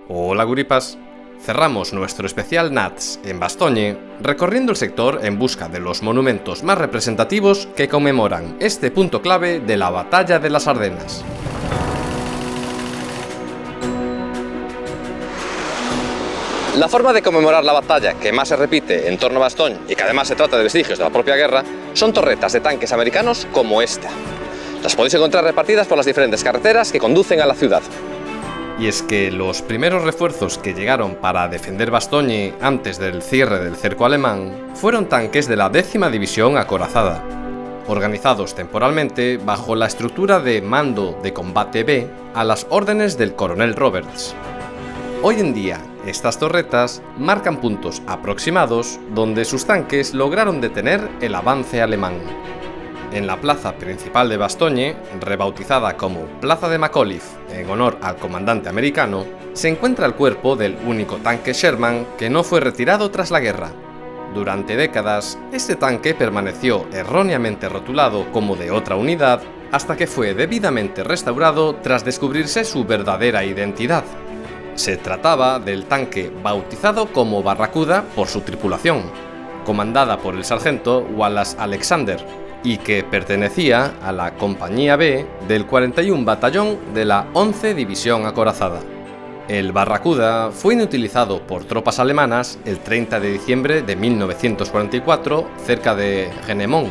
Hola guripas, cerramos nuestro especial Nats en Bastoñe recorriendo el sector en busca de los monumentos más representativos que conmemoran este punto clave de la Batalla de las Ardenas. La forma de conmemorar la batalla que más se repite en torno a Bastogne y que además se trata de vestigios de la propia guerra son torretas de tanques americanos como esta. Las podéis encontrar repartidas por las diferentes carreteras que conducen a la ciudad. Y es que los primeros refuerzos que llegaron para defender Bastogne antes del cierre del cerco alemán fueron tanques de la 10ª División Acorazada, organizados temporalmente bajo la estructura de Mando de Combate B a las órdenes del coronel Roberts. Hoy en día, estas torretas marcan puntos aproximados donde sus tanques lograron detener el avance alemán. En la plaza principal de Bastogne, rebautizada como Plaza de McAuliffe en honor al comandante americano, se encuentra el cuerpo del único tanque Sherman que no fue retirado tras la guerra. Durante décadas, este tanque permaneció erróneamente rotulado como de otra unidad hasta que fue debidamente restaurado tras descubrirse su verdadera identidad. Se trataba del tanque bautizado como Barracuda por su tripulación, comandada por el sargento Wallace Alexander, y que pertenecía a la Compañía B del 41 Batallón de la 11 División Acorazada. El Barracuda fue inutilizado por tropas alemanas el 30 de diciembre de 1944 cerca de Genemont,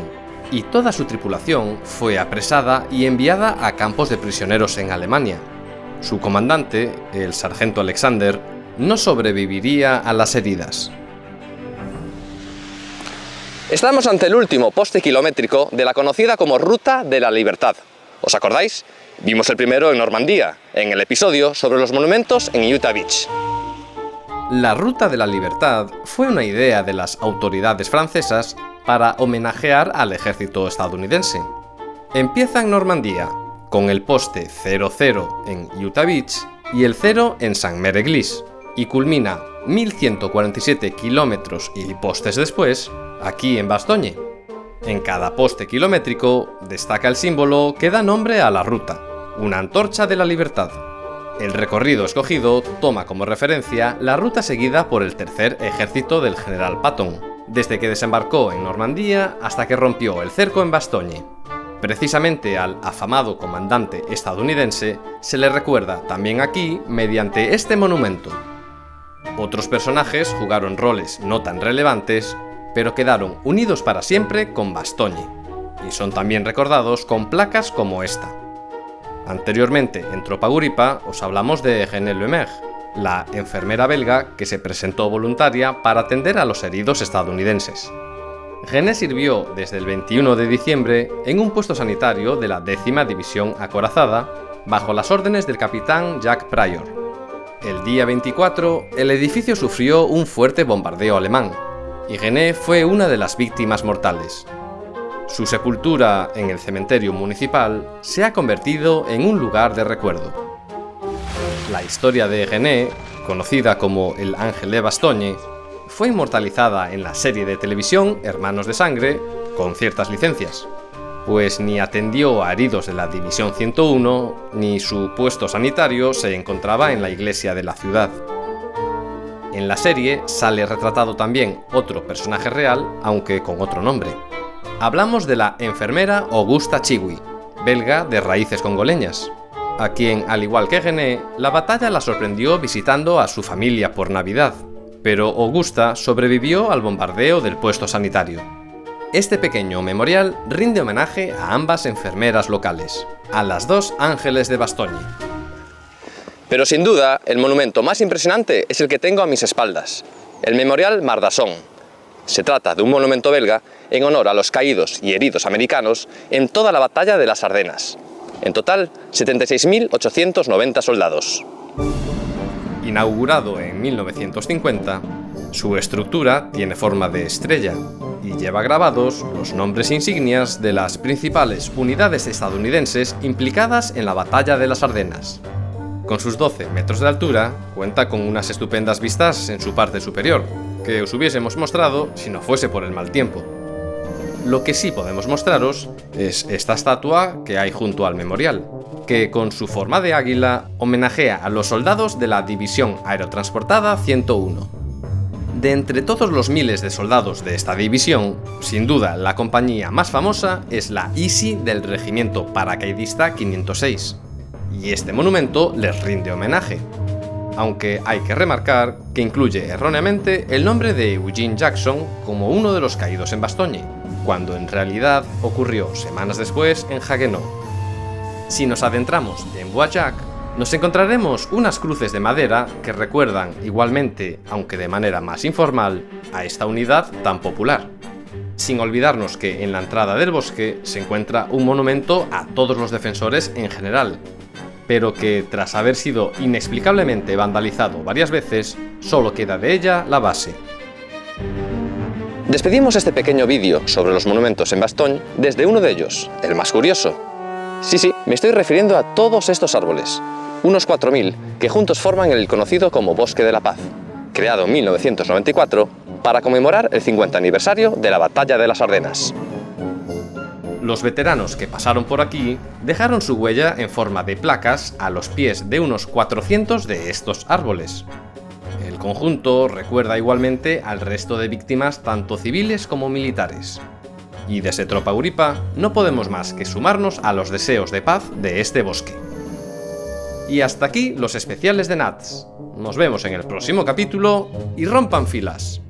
y toda su tripulación fue apresada y enviada a campos de prisioneros en Alemania. Su comandante, el sargento Alexander, no sobreviviría a las heridas. Estamos ante el último poste kilométrico de la conocida como Ruta de la Libertad. ¿Os acordáis? Vimos el primero en Normandía, en el episodio sobre los monumentos en Utah Beach. La Ruta de la Libertad fue una idea de las autoridades francesas para homenajear al ejército estadounidense. Empieza en Normandía, con el poste 00 en Utah Beach y el 0 en Saint-Mère-Église, y culmina 1147 kilómetros y postes después, aquí en Bastogne. En cada poste kilométrico destaca el símbolo que da nombre a la ruta, una antorcha de la libertad. El recorrido escogido toma como referencia la ruta seguida por el tercer ejército del general Patton, desde que desembarcó en Normandía hasta que rompió el cerco en Bastogne. Precisamente al afamado comandante estadounidense se le recuerda también aquí mediante este monumento. Otros personajes jugaron roles no tan relevantes, pero quedaron unidos para siempre con Bastogne, y son también recordados con placas como esta. Anteriormente, en Tropa Guripa, os hablamos de Gené Lemaire, la enfermera belga que se presentó voluntaria para atender a los heridos estadounidenses. Gené sirvió desde el 21 de diciembre en un puesto sanitario de la 10ª División Acorazada, bajo las órdenes del capitán Jack Pryor. El día 24, el edificio sufrió un fuerte bombardeo alemán, y Gené fue una de las víctimas mortales. Su sepultura en el cementerio municipal se ha convertido en un lugar de recuerdo. La historia de Gené, conocida como el Ángel de Bastogne, fue inmortalizada en la serie de televisión Hermanos de Sangre, con ciertas licencias, pues ni atendió a heridos de la División 101, ni su puesto sanitario se encontraba en la iglesia de la ciudad. En la serie sale retratado también otro personaje real, aunque con otro nombre. Hablamos de la enfermera Augusta Chigui, belga de raíces congoleñas, a quien, al igual que Gené, la batalla la sorprendió visitando a su familia por Navidad, pero Augusta sobrevivió al bombardeo del puesto sanitario. Este pequeño memorial rinde homenaje a ambas enfermeras locales, a las dos ángeles de Bastogne. Pero sin duda, el monumento más impresionante es el que tengo a mis espaldas, el Memorial Mardason. Se trata de un monumento belga en honor a los caídos y heridos americanos en toda la batalla de las Ardenas. En total, 76.890 soldados. Inaugurado en 1950, su estructura tiene forma de estrella y lleva grabados los nombres insignias de las principales unidades estadounidenses implicadas en la batalla de las Ardenas. Con sus 12 metros de altura, cuenta con unas estupendas vistas en su parte superior, que os hubiésemos mostrado si no fuese por el mal tiempo. Lo que sí podemos mostraros es esta estatua que hay junto al memorial, que con su forma de águila homenajea a los soldados de la División Aerotransportada 101. De entre todos los miles de soldados de esta división, sin duda la compañía más famosa es la Easy del Regimiento Paracaidista 506, y este monumento les rinde homenaje. Aunque hay que remarcar que incluye erróneamente el nombre de Eugene Jackson como uno de los caídos en Bastogne, cuando en realidad ocurrió semanas después en Haguenau. Si nos adentramos en Bois-Jacques, nos encontraremos unas cruces de madera que recuerdan igualmente, aunque de manera más informal, a esta unidad tan popular. Sin olvidarnos que en la entrada del bosque se encuentra un monumento a todos los defensores en general, pero que tras haber sido inexplicablemente vandalizado varias veces, solo queda de ella la base. Despedimos este pequeño vídeo sobre los monumentos en Bastogne desde uno de ellos, el más curioso. Sí, me estoy refiriendo a todos estos árboles, unos 4.000 que juntos forman el conocido como Bosque de la Paz, creado en 1994 para conmemorar el 50 aniversario de la Batalla de las Ardenas. Los veteranos que pasaron por aquí dejaron su huella en forma de placas a los pies de unos 400 de estos árboles. El conjunto recuerda igualmente al resto de víctimas tanto civiles como militares. Y desde Tropa Euripa no podemos más que sumarnos a los deseos de paz de este bosque. Y hasta aquí los especiales de Nats. Nos vemos en el próximo capítulo y rompan filas.